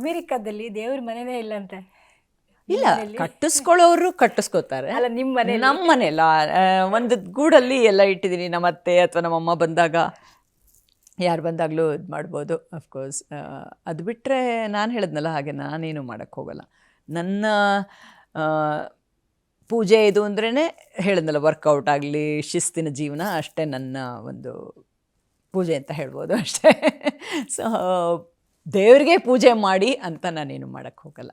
ಅಮೆರಿಕದಲ್ಲಿ ದೇವ್ರ ಮನೆನೇ ಇಲ್ಲಂತೆ. ಇಲ್ಲ, ಕಟ್ಟಿಸ್ಕೊಳ್ಳೋರು ಕಟ್ಟಿಸ್ಕೋತಾರೆ. ಅಲ್ಲ, ನಿಮ್ಮ ಮನೆ ನಮ್ಮ ಮನೆಯಲ್ಲ, ಒಂದು ಗೂಡಲ್ಲಿ ಎಲ್ಲ ಇಟ್ಟಿದ್ದೀನಿ. ನಮ್ಮ ಅತ್ತೆ ಅಥವಾ ನಮ್ಮಮ್ಮ ಬಂದಾಗ, ಯಾರು ಬಂದಾಗಲೂ ಇದು ಮಾಡ್ಬೋದು ಅಫ್ಕೋರ್ಸ್. ಅದು ಬಿಟ್ಟರೆ ನಾನು ಹೇಳಿದ್ನಲ್ಲ ಹಾಗೆ ನಾನೇನು ಮಾಡೋಕ್ಕೆ ಹೋಗಲ್ಲ. ನನ್ನ ಪೂಜೆ ಇದು ಅಂದ್ರೇ ಹೇಳಿದ್ನಲ್ಲ, ವರ್ಕೌಟ್ ಆಗಲಿ, ಶಿಸ್ತಿನ ಜೀವನ ಅಷ್ಟೇ ನನ್ನ ಒಂದು ಪೂಜೆ ಅಂತ ಹೇಳ್ಬೋದು ಅಷ್ಟೇ. ಸೊ ದೇವ್ರಿಗೆ ಪೂಜೆ ಮಾಡಿ ಅಂತ ನಾನೇನು ಮಾಡೋಕ್ಕೆ ಹೋಗಲ್ಲ.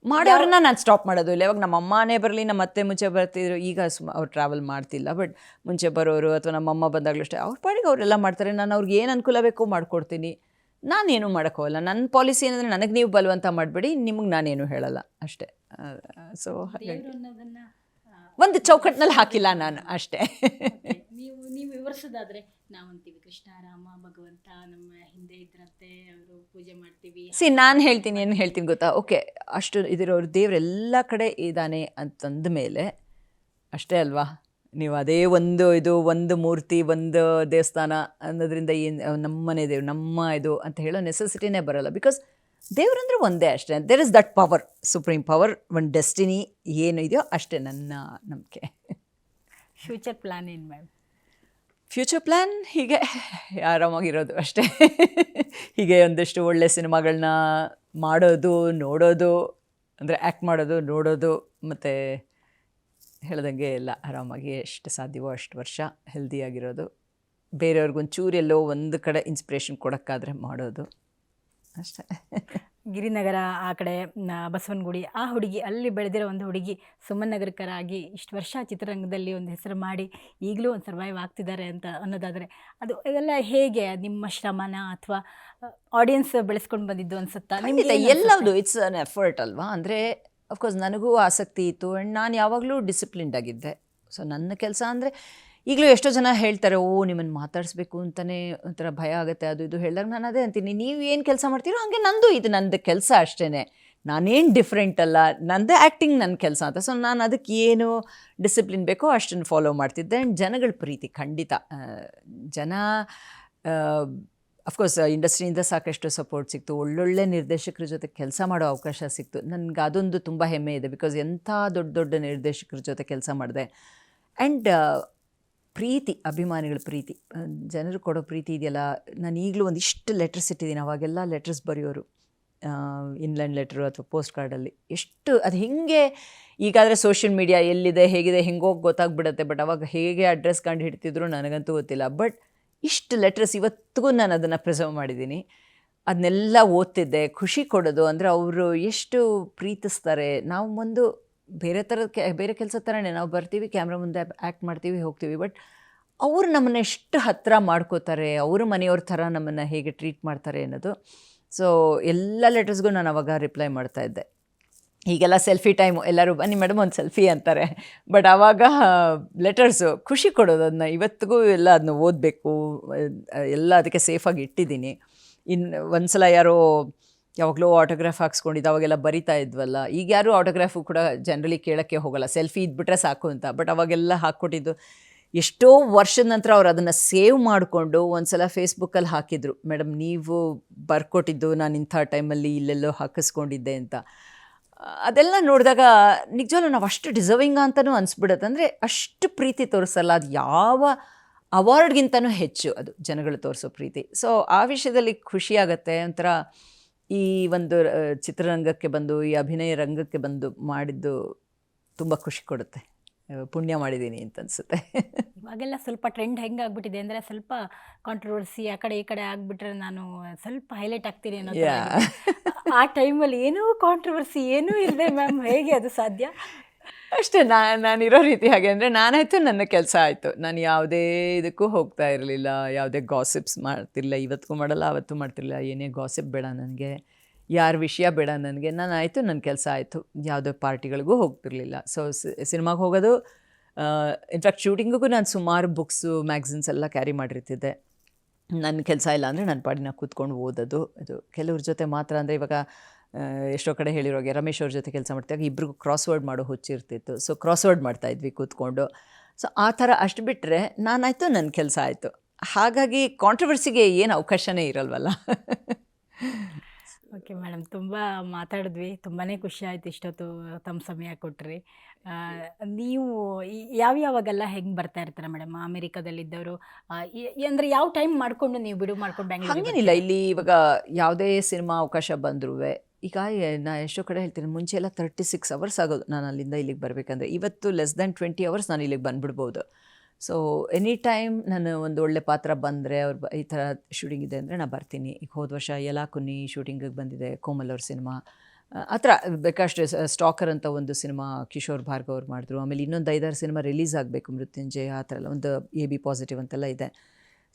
ಮಾಡೋರನ್ನ ನಾನು ಸ್ಟಾಪ್ ಮಾಡೋದು ಇಲ್ಲ. ಇವಾಗ ನಮ್ಮ ಅಮ್ಮನೇ ಬರಲಿ, ನಮ್ಮ ಅತ್ತೆ ಮುಂಚೆ ಬರ್ತಿದ್ರು, ಈಗ ಅವ್ರು ಟ್ರಾವೆಲ್ ಮಾಡ್ತಿಲ್ಲ, ಬಟ್ ಮುಂಚೆ ಬರೋರು ಅಥವಾ ನಮ್ಮಮ್ಮ ಬಂದಾಗಲೂ ಅಷ್ಟೇ ಅವ್ರ ಪಾಡಿಗೆ ಅವರೆಲ್ಲ ಮಾಡ್ತಾರೆ. ನಾನು ಅವ್ರಿಗೆ ಏನು ಅನುಕೂಲ ಬೇಕೋ ಮಾಡಿಕೊಡ್ತೀನಿ. ನಾನೇನು ಮಾಡೋಕ್ಕೆ ಹೋಗಲ್ಲ. ನನ್ನ ಪಾಲಿಸಿ ಏನಂದರೆ, ನನಗೆ ನೀವು ಬಲವಂತ ಮಾಡಬೇಡಿ, ನಿಮಗೆ ನಾನೇನು ಹೇಳಲ್ಲ ಅಷ್ಟೇ. ಸೊ ಹಾಗಾಗಿ ಒಂದು ಚೌಕಟ್ಟಿನಲ್ಲಿ ಹಾಕಿಲ್ಲ ನಾನು ಅಷ್ಟೇ. ನೀವು ವಿವರಿಸೋದಾದ್ರೆ, ನಾವಂತೀವಿ ಕೃಷ್ಣ ರಾಮ ಭಗವಂತ ನಮ್ಮ ಹಿಂದೆ ಇದ್ರಂತೆ, ಅವರು ಪೂಜೆ ಮಾಡ್ತೀವಿ. ನಾನು ಹೇಳ್ತೀನಿ, ಏನು ಹೇಳ್ತೀನಿ ಗೊತ್ತಾ, ಓಕೆ ಅಷ್ಟು ಇದಿರೋರು ದೇವರೆಲ್ಲ ಕಡೆ ಇದ್ದಾನೆ ಅಂತಂದ ಮೇಲೆ ಅಷ್ಟೇ ಅಲ್ವಾ. ನೀವು ಅದೇ ಒಂದು ಮೂರ್ತಿ, ಒಂದು ದೇವಸ್ಥಾನ ಅನ್ನೋದ್ರಿಂದ ಏನು ನಮ್ಮನೆ ದೇವ್ರು, ನಮ್ಮ ಇದು ಅಂತ ಹೇಳೋ ನೆಸೆಸಿಟಿನೇ ಬರೋಲ್ಲ. ಬಿಕಾಸ್ ದೇವರಂದ್ರೆ ಒಂದೇ ಅಷ್ಟೇ. There is that power, supreme power, ಒಂದು ಡೆಸ್ಟಿನಿ ಏನು ಇದೆಯೋ ಅಷ್ಟೇ ನನ್ನ ನಂಬಿಕೆ. ಫ್ಯೂಚರ್ ಪ್ಲ್ಯಾನ್ ಏನು ಮ್ಯಾಮ್? ಫ್ಯೂಚರ್ ಪ್ಲ್ಯಾನ್ ಹೀಗೆ ಆರಾಮಾಗಿರೋದು ಅಷ್ಟೇ. ಹೀಗೆ ಒಂದಷ್ಟು ಒಳ್ಳೆ ಸಿನಿಮಾಗಳನ್ನ ಮಾಡೋದು, ನೋಡೋದು, ಅಂದರೆ ಆ್ಯಕ್ಟ್ ಮಾಡೋದು, ನೋಡೋದು, ಮತ್ತು ಹೇಳ್ದಂಗೆ ಎಲ್ಲ ಆರಾಮಾಗಿ ಎಷ್ಟು ಸಾಧ್ಯವೋ ಅಷ್ಟು ವರ್ಷ ಹೆಲ್ದಿಯಾಗಿರೋದು, ಬೇರೆಯವ್ರಿಗೊಂಚೂರು ಎಲ್ಲೋ ಒಂದು ಕಡೆ ಇನ್ಸ್ಪಿರೇಷನ್ ಕೊಡೋಕ್ಕಾದರೆ ಮಾಡೋದು ಅಷ್ಟೇ. ಗಿರಿನಗರ ಆ ಕಡೆ ಬಸವನಗುಡಿ, ಆ ಹುಡುಗಿ ಅಲ್ಲಿ ಬೆಳೆದಿರೋ ಒಂದು ಹುಡುಗಿ ಸುಮನ್ ನಗರಕರಾಗಿ ಇಷ್ಟು ವರ್ಷ ಚಿತ್ರರಂಗದಲ್ಲಿ ಒಂದು ಹೆಸರು ಮಾಡಿ ಈಗಲೂ ಒಂದು ಸರ್ವೈವ್ ಆಗ್ತಿದ್ದಾರೆ ಅಂತ ಅನ್ನೋದಾದರೆ, ಅದು ಇದೆಲ್ಲ ಹೇಗೆ ನಿಮ್ಮ ಶ್ರಮನ ಅಥವಾ ಆಡಿಯನ್ಸ್ ಬೆಳೆಸ್ಕೊಂಡು ಬಂದಿದ್ದು ಅನ್ಸುತ್ತಾ ನಿಮಗೆ? ಎಲ್ಲವುದು ಇಟ್ಸ್ ಅನ್ ಎಫರ್ಟ್ ಅಲ್ವಾ. ಅಂದರೆ ಅಫ್ಕೋರ್ಸ್ ನನಗೂ ಆಸಕ್ತಿ ಇತ್ತು ಆ್ಯಂಡ್ ನಾನು ಯಾವಾಗಲೂ ಡಿಸಿಪ್ಲಿನ್ಡ್ ಆಗಿದ್ದೆ. ಸೊ ನನ್ನ ಕೆಲಸ ಅಂದರೆ, ಈಗಲೂ ಎಷ್ಟೋ ಜನ ಹೇಳ್ತಾರೆ, ನಿಮ್ಮನ್ನು ಮಾತಾಡಿಸ್ಬೇಕು ಅಂತಲೇ ಒಂಥರ ಭಯ ಆಗುತ್ತೆ ಅದು ಇದು ಹೇಳಿದಾಗ ನಾನು ಅದೇ ಅಂತೀನಿ, ನೀವು ಏನು ಕೆಲಸ ಮಾಡ್ತೀರೋ ಹಾಗೆ ಇದು ನಂದು ಕೆಲಸ ಅಷ್ಟೇ, ನಾನೇನು ಡಿಫ್ರೆಂಟ್ ಅಲ್ಲ, ನಂದೇ ಆ್ಯಕ್ಟಿಂಗ್ ನನ್ನ ಕೆಲಸ ಅಂತ. ಸೊ ನಾನು ಅದಕ್ಕೆ ಏನು ಡಿಸಿಪ್ಲಿನ್ ಬೇಕೋ ಅಷ್ಟನ್ನು ಫಾಲೋ ಮಾಡ್ತಿದ್ದೆ. ಆ್ಯಂಡ್ ಜನಗಳ ಪ್ರೀತಿ ಖಂಡಿತ, ಜನ ಅಫ್ಕೋರ್ಸ್ ಇಂಡಸ್ಟ್ರಿಯಿಂದ ಸಾಕಷ್ಟು ಸಪೋರ್ಟ್ ಸಿಕ್ತು, ಒಳ್ಳೊಳ್ಳೆ ನಿರ್ದೇಶಕರ ಜೊತೆ ಕೆಲಸ ಮಾಡೋ ಅವಕಾಶ ಸಿಕ್ತು. ನನಗೆ ಅದೊಂದು ತುಂಬ ಹೆಮ್ಮೆ ಇದೆ. ಬಿಕಾಸ್ ಎಂಥ ದೊಡ್ಡ ದೊಡ್ಡ ನಿರ್ದೇಶಕರ ಜೊತೆ ಕೆಲಸ ಮಾಡಿದೆ. ಆ್ಯಂಡ್ ಪ್ರೀತಿ, ಅಭಿಮಾನಿಗಳ ಪ್ರೀತಿ, ಜನರು ಕೊಡೋ ಪ್ರೀತಿ ಇದೆಯಲ್ಲ. ನಾನು ಈಗಲೂ ಒಂದಿಷ್ಟು ಲೆಟರ್ಸ್ ಇಟ್ಟಿದ್ದೀನಿ. ಅವಾಗೆಲ್ಲ ಲೆಟರ್ಸ್ ಬರೆಯೋರು, ಇನ್ಲ್ಯಾಂಡ್ ಲೆಟ್ರು ಅಥವಾ ಪೋಸ್ಟ್ ಕಾರ್ಡಲ್ಲಿ. ಎಷ್ಟು ಅದು ಹಿಂಗೆ, ಈಗಾದರೆ ಸೋಷಿಯಲ್ ಮೀಡಿಯಾ ಎಲ್ಲಿದೆ ಹೇಗಿದೆ ಹಿಂಗೋಗಿ ಗೊತ್ತಾಗ್ಬಿಡುತ್ತೆ, ಬಟ್ ಅವಾಗ ಹೇಗೆ ಅಡ್ರೆಸ್ ಕಂಡು ಹಿಡ್ತಿದ್ರು ನನಗಂತೂ ಗೊತ್ತಿಲ್ಲ. ಬಟ್ ಇಷ್ಟು ಲೆಟರ್ಸ್ ಇವತ್ತಿಗೂ ನಾನು ಅದನ್ನು ಪ್ರಿಸರ್ವ್ ಮಾಡಿದ್ದೀನಿ. ಅದನ್ನೆಲ್ಲ ಓದ್ತಿದ್ದೆ. ಖುಷಿ ಕೊಡೋದು ಅಂದರೆ ಅವರು ಎಷ್ಟು ಪ್ರೀತಿಸ್ತಾರೆ. ನಾವು ಒಂದು ಬೇರೆ ಕೆಲಸ ಥರನೇ ನಾವು ಬರ್ತೀವಿ, ಕ್ಯಾಮ್ರಾ ಮುಂದೆ ಆ್ಯಕ್ಟ್ ಮಾಡ್ತೀವಿ, ಹೋಗ್ತೀವಿ. ಬಟ್ ಅವರು ನಮ್ಮನ್ನು ಎಷ್ಟು ಹತ್ತಿರ ಮಾಡ್ಕೋತಾರೆ, ಅವ್ರ ಮನೆಯವ್ರ ಥರ ನಮ್ಮನ್ನು ಹೇಗೆ ಟ್ರೀಟ್ ಮಾಡ್ತಾರೆ ಅನ್ನೋದು. ಸೊ ಎಲ್ಲ ಲೆಟರ್ಸ್ಗೂ ನಾನು ಅವಾಗ ರಿಪ್ಲೈ ಮಾಡ್ತಾಯಿದ್ದೆ. ಈಗೆಲ್ಲ ಸೆಲ್ಫಿ ಟೈಮು, ಎಲ್ಲರೂ ಬನ್ನಿ ಮೇಡಮ್ ಒಂದು ಸೆಲ್ಫಿ ಅಂತಾರೆ. ಬಟ್ ಆವಾಗ ಲೆಟರ್ಸು ಖುಷಿ ಕೊಡೋದು. ಅದನ್ನ ಇವತ್ತಿಗೂ ಎಲ್ಲ ಅದನ್ನ ಓದಬೇಕು, ಎಲ್ಲ ಅದಕ್ಕೆ ಸೇಫಾಗಿ ಇಟ್ಟಿದ್ದೀನಿ. ಇನ್ನು ಒಂದು ಸಲ ಯಾರೋ ಯಾವಾಗಲೂ ಆಟೋಗ್ರಾಫ್ ಹಾಕ್ಸ್ಕೊಂಡಿದ್ದು, ಅವಾಗೆಲ್ಲ ಬರಿತಾ ಇದ್ವಲ್ಲ. ಈಗ ಯಾರೂ ಆಟೋಗ್ರಾಫು ಕೂಡ ಜನರಲಿ ಕೇಳೋಕ್ಕೆ ಹೋಗಲ್ಲ, ಸೆಲ್ಫಿ ಇದ್ಬಿಟ್ರೆ ಸಾಕು ಅಂತ. ಬಟ್ ಅವಾಗೆಲ್ಲ ಹಾಕ್ಕೊಟ್ಟಿದ್ದು ಎಷ್ಟೋ ವರ್ಷದ ನಂತರ ಅವ್ರು ಅದನ್ನು ಸೇವ್ ಮಾಡಿಕೊಂಡು ಒಂದು ಸಲ ಫೇಸ್ಬುಕ್ಕಲ್ಲಿ ಹಾಕಿದ್ರು, ಮೇಡಮ್ ನೀವು ಬರ್ಕೊಟ್ಟಿದ್ದು ನಾನು ಇಂಥ ಟೈಮಲ್ಲಿ ಇಲ್ಲೆಲ್ಲೋ ಹಾಕಿಸ್ಕೊಂಡಿದ್ದೆ ಅಂತ. ಅದೆಲ್ಲ ನೋಡಿದಾಗ ನಿಜವಲ್ಲೂ ನಾವು ಅಷ್ಟು ಡಿಸರ್ವಿಂಗ ಅಂತಲೂ ಅನಿಸ್ಬಿಡುತ್ತೆ. ಅಂದರೆ ಅಷ್ಟು ಪ್ರೀತಿ ತೋರಿಸಲ್ಲ, ಅದು ಯಾವ ಅವಾರ್ಡ್ಗಿಂತನೂ ಹೆಚ್ಚು ಅದು ಜನಗಳು ತೋರಿಸೋ ಪ್ರೀತಿ. ಸೊ ಆ ವಿಷಯದಲ್ಲಿ ಖುಷಿಯಾಗತ್ತೆ. ಒಂಥರ ಈ ಒಂದು ಚಿತ್ರರಂಗಕ್ಕೆ ಬಂದು, ಈ ಅಭಿನಯ ರಂಗಕ್ಕೆ ಬಂದು ಮಾಡಿದ್ದು ತುಂಬ ಖುಷಿ ಕೊಡುತ್ತೆ. ಪುಣ್ಯ ಮಾಡಿದ್ದೀನಿ ಅಂತ ಅನಿಸುತ್ತೆ. ಇವಾಗೆಲ್ಲ ಸ್ವಲ್ಪ ಟ್ರೆಂಡ್ ಹೆಂಗೆ ಆಗ್ಬಿಟ್ಟಿದೆ ಅಂದರೆ, ಸ್ವಲ್ಪ ಕಾಂಟ್ರವರ್ಸಿ ಆ ಕಡೆ ಈ ಕಡೆ ಆಗಿಬಿಟ್ರೆ ನಾನು ಸ್ವಲ್ಪ ಹೈಲೈಟ್ ಆಗ್ತೀನಿ ಅನ್ನೋ. ಆ ಟೈಮಲ್ಲಿ ಏನೂ ಕಾಂಟ್ರವರ್ಸಿ ಏನೂ ಇಲ್ಲದೆ ಮ್ಯಾಮ್ ಹೇಗೆ ಅದು ಸಾಧ್ಯ? ಅಷ್ಟೇ, ನಾನಿರೋ ರೀತಿ ಹಾಗೆ. ಅಂದರೆ ನಾನಾಯಿತು, ನನ್ನ ಕೆಲಸ ಆಯಿತು. ನಾನು ಯಾವುದೇ ಇದಕ್ಕೂ ಹೋಗ್ತಾ ಇರಲಿಲ್ಲ, ಯಾವುದೇ ಗಾಸಿಪ್ಸ್ ಮಾಡ್ತಿರಲಿಲ್ಲ. ಇವತ್ತಿಗೂ ಮಾಡಲ್ಲ, ಅವತ್ತು ಮಾಡ್ತಿರಲಿಲ್ಲ. ಏನೇ ಗಾಸಿಪ್ ಬೇಡ ನನಗೆ, ಯಾರ ವಿಷಯ ಬೇಡ ನನಗೆ. ನಾನು ಆಯಿತು, ನನ್ನ ಕೆಲಸ ಆಯಿತು. ಯಾವುದೇ ಪಾರ್ಟಿಗಳಿಗೂ ಹೋಗ್ತಿರ್ಲಿಲ್ಲ. ಸೊ ಸಿನಿಮಾಗೆ ಹೋಗೋದು, ಇನ್ಫ್ಯಾಕ್ಟ್ ಶೂಟಿಂಗಿಗೂ ನಾನು ಸುಮಾರು ಬುಕ್ಸು ಮ್ಯಾಗ್ಝಿನ್ಸ್ ಎಲ್ಲ ಕ್ಯಾರಿ ಮಾಡಿರ್ತಿದ್ದೆ. ನನ್ನ ಕೆಲಸ ಇಲ್ಲ ಅಂದರೆ ನನ್ನ ಪಾಡಿನ ಕೂತ್ಕೊಂಡು ಓದೋದು. ಇದು ಕೆಲವ್ರ ಜೊತೆ ಮಾತ್ರ. ಅಂದರೆ ಇವಾಗ ಎಷ್ಟೋ ಕಡೆ ಹೇಳಿರೋಗೆ ರಮೇಶ್ ಅವ್ರ ಜೊತೆ ಕೆಲಸ ಮಾಡ್ತಿದ್ದಾಗ ಇಬ್ರಿಗೂ ಕ್ರಾಸ್ವರ್ಡ್ ಮಾಡೋ ಹುಚ್ಚಿರ್ತಿತ್ತು. ಸೊ ಕ್ರಾಸ್ವರ್ಡ್ ಮಾಡ್ತಾಯಿದ್ವಿ ಕೂತ್ಕೊಂಡು. ಸೊ ಆ ಥರ ಅಷ್ಟು ಬಿಟ್ಟರೆ ನಾನಾಯಿತು, ನನ್ನ ಕೆಲಸ ಆಯಿತು. ಹಾಗಾಗಿ ಕಾಂಟ್ರವರ್ಸಿಗೆ ಏನು ಅವಕಾಶನೇ ಇರಲ್ವಲ್ಲ. ಓಕೆ ಮೇಡಮ್, ತುಂಬ ಮಾತಾಡಿದ್ವಿ. ತುಂಬಾ ಖುಷಿ ಆಯ್ತು ಇಷ್ಟೊತ್ತು ತಮ್ಮ ಸಮಯ ಕೊಟ್ರಿ. ಆ, ನೀವು ಯಾವಾಗೆಲ್ಲ ಹೆಂಗೆ ಬರ್ತಾ ಇರ್ತಾರೆ ಮೇಡಮ್ ಅಮೇರಿಕಾದಲ್ಲಿದ್ದವರು? ಅಂದರೆ ಯಾವ ಟೈಮ್ ಮಾಡ್ಕೊಂಡು ನೀವು ಬಿಡು ಮಾಡ್ಕೊಂಡು ಬೆಂಗಳೂರಿಗೆ ಹಾಗೇನಿಲ್ಲ, ಇಲ್ಲಿ ಇವಾಗ ಯಾವುದೇ ಸಿನಿಮಾ ಅವಕಾಶ ಬಂದ್ರೂ ಈಗ ನಾ ಎಷ್ಟೋ ಕಡೆ ಹೇಳ್ತೀನಿ, ಮುಂಚೆ ಎಲ್ಲ 36 ಅವರ್ಸ್ ಆಗೋದು ನಾನು ಅಲ್ಲಿಂದ ಇಲ್ಲಿಗೆ ಬರಬೇಕಂದ್ರೆ. ಇವತ್ತು ಲೆಸ್ ದ್ಯಾನ್ 20 ಅವರ್ಸ್ ನಾನು ಇಲ್ಲಿಗೆ ಬಂದುಬಿಡ್ಬೋದು. ಸೊ ಎನಿ ಟೈಮ್ ನಾನು ಒಂದು ಒಳ್ಳೆ ಪಾತ್ರ ಬಂದರೆ ಅವ್ರು ಈ ಥರ ಶೂಟಿಂಗ್ ಇದೆ ಅಂದರೆ ನಾನು ಬರ್ತೀನಿ. ಈಗ ಹೋದ ವರ್ಷ ಯಲಾಕುನ್ನಿ ಶೂಟಿಂಗಿಗೆ ಬಂದಿದೆ, ಕೋಮಲ್ ಅವ್ರ ಸಿನಿಮಾ. ಆ ಥರ ಬೇಕಷ್ಟು ಸ್ಟಾಕರ್ ಅಂತ ಒಂದು ಸಿನಿಮಾ ಕಿಶೋರ್ ಭಾರ್ಗವ್ ಅವ್ರು ಮಾಡಿದ್ರು. ಆಮೇಲೆ ಇನ್ನೊಂದು 5-6 ಸಿನಿಮಾ ರಿಲೀಸ್ ಆಗಬೇಕು, ಮೃತ್ಯುಂಜಯ ಆ ಥರ ಎಲ್ಲ, ಒಂದು AB ಪಾಸಿಟಿವ್ ಅಂತೆಲ್ಲ ಇದೆ.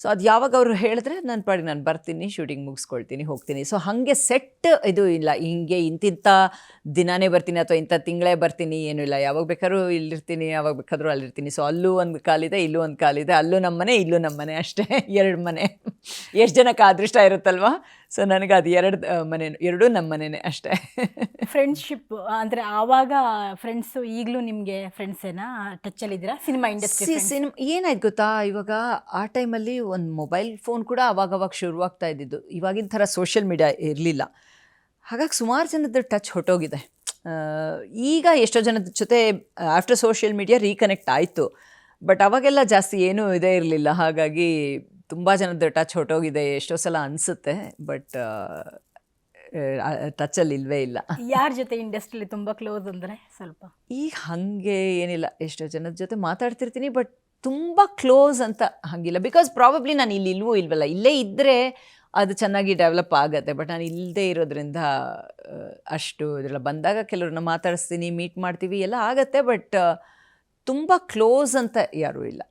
ಸೊ ಅದು ಯಾವಾಗ ಅವರು ಹೇಳಿದ್ರೆ ನನ್ನ ಪಾಡಿಗೆ ನಾನು ಬರ್ತೀನಿ, ಶೂಟಿಂಗ್ ಮುಗಿಸ್ಕೊಳ್ತೀನಿ, ಹೋಗ್ತೀನಿ. ಸೊ ಹಾಗೆ ಸೆಟ್ ಇದು ಇಲ್ಲ, ಹಿಂಗೆ ಇಂತಿಂಥ ದಿನಾನೇ ಬರ್ತೀನಿ ಅಥವಾ ಇಂಥ ತಿಂಗಳೇ ಬರ್ತೀನಿ ಏನೂ ಇಲ್ಲ. ಯಾವಾಗ ಬೇಕಾದ್ರೂ ಇಲ್ಲಿರ್ತೀನಿ, ಯಾವಾಗ ಬೇಕಾದರೂ ಅಲ್ಲಿರ್ತೀನಿ. ಸೊ ಅಲ್ಲೂ ಒಂದು ಕಾಲಿದೆ, ಇಲ್ಲೂ ಒಂದು ಕಾಲಿದೆ, ಅಲ್ಲೂ ನಮ್ಮನೆ ಇಲ್ಲೂ ನಮ್ಮನೆ ಅಷ್ಟೇ, 2 ಮನೆ. ಎಷ್ಟು ಜನಕ್ಕೆ ಅದೃಷ್ಟ ಇರುತ್ತಲ್ವ. ಸೊ ನನಗೆ ಅದು 2 ಮನೆ, ಎರಡೂ ನಮ್ಮ ಮನೆಯೇ ಅಷ್ಟೇ. ಫ್ರೆಂಡ್ಶಿಪ್ ಅಂದರೆ ಆವಾಗ ಫ್ರೆಂಡ್ಸು ಈಗಲೂ ನಿಮಗೆ ಫ್ರೆಂಡ್ಸೇನಾ? ಟಚ್ಚಲ್ಲಿದ್ದೀರಾ ಸಿನಿಮಾ ಇಂಡಸ್ಟ್ರಿ? ಏನಾಯ್ತು ಗೊತ್ತಾ, ಇವಾಗ ಆ ಟೈಮಲ್ಲಿ ಒಂದು ಮೊಬೈಲ್ ಫೋನ್ ಕೂಡ ಅವಾಗವಾಗ ಶುರುವಾಗ್ತಾ ಇದ್ದಿದ್ದು, ಇವಾಗಿನ ಥರ ಸೋಷಿಯಲ್ ಮೀಡಿಯಾ ಇರಲಿಲ್ಲ. ಹಾಗಾಗಿ ಸುಮಾರು ಜನದ ಟಚ್ ಹೊಟ್ಟೋಗಿದೆ. ಈಗ ಎಷ್ಟೋ ಜನದ ಜೊತೆ ಆಫ್ಟರ್ ಸೋಷಿಯಲ್ ಮೀಡಿಯಾ ರೀಕನೆಕ್ಟ್ ಆಯಿತು, ಬಟ್ ಅವಾಗೆಲ್ಲ ಜಾಸ್ತಿ ಏನೂ ಇದೇ ಇರಲಿಲ್ಲ. ಹಾಗಾಗಿ ತುಂಬ ಜನದ ಟಚ್ ಹೊಟ್ಟೋಗಿದೆ ಎಷ್ಟೋ ಸಲ ಅನಿಸುತ್ತೆ, ಬಟ್ ಟಚಲ್ಲಿ ಇಲ್ಲವೇ ಇಲ್ಲ. ಯಾರ ಜೊತೆ ಇಂಡಸ್ಟ್ರಿಲಿ ತುಂಬ ಕ್ಲೋಸ್ ಅಂದರೆ ಸ್ವಲ್ಪ? ಈಗ ಹಾಗೆ ಏನಿಲ್ಲ, ಎಷ್ಟೋ ಜನದ ಜೊತೆ ಮಾತಾಡ್ತಿರ್ತೀನಿ, ಬಟ್ ತುಂಬ ಕ್ಲೋಸ್ ಅಂತ ಹಾಗಿಲ್ಲ. ಬಿಕಾಸ್ ಪ್ರಾಬಬ್ಲಿ ನಾನು ಇಲ್ಲವೂ ಇಲ್ವಲ್ಲ, ಇಲ್ಲೇ ಇದ್ದರೆ ಅದು ಚೆನ್ನಾಗಿ ಡೆವಲಪ್ ಆಗುತ್ತೆ. ಬಟ್ ನಾನು ಇಲ್ಲದೇ ಇರೋದ್ರಿಂದ ಅಷ್ಟು ಇದೆಲ್ಲ ಬಂದಾಗ ಕೆಲವ್ರನ್ನ ಮಾತಾಡಿಸ್ತೀನಿ, ಮೀಟ್ ಮಾಡ್ತೀವಿ, ಎಲ್ಲ ಆಗತ್ತೆ. ಬಟ್ ತುಂಬ ಕ್ಲೋಸ್ ಅಂತ ಯಾರೂ ಇಲ್ಲ.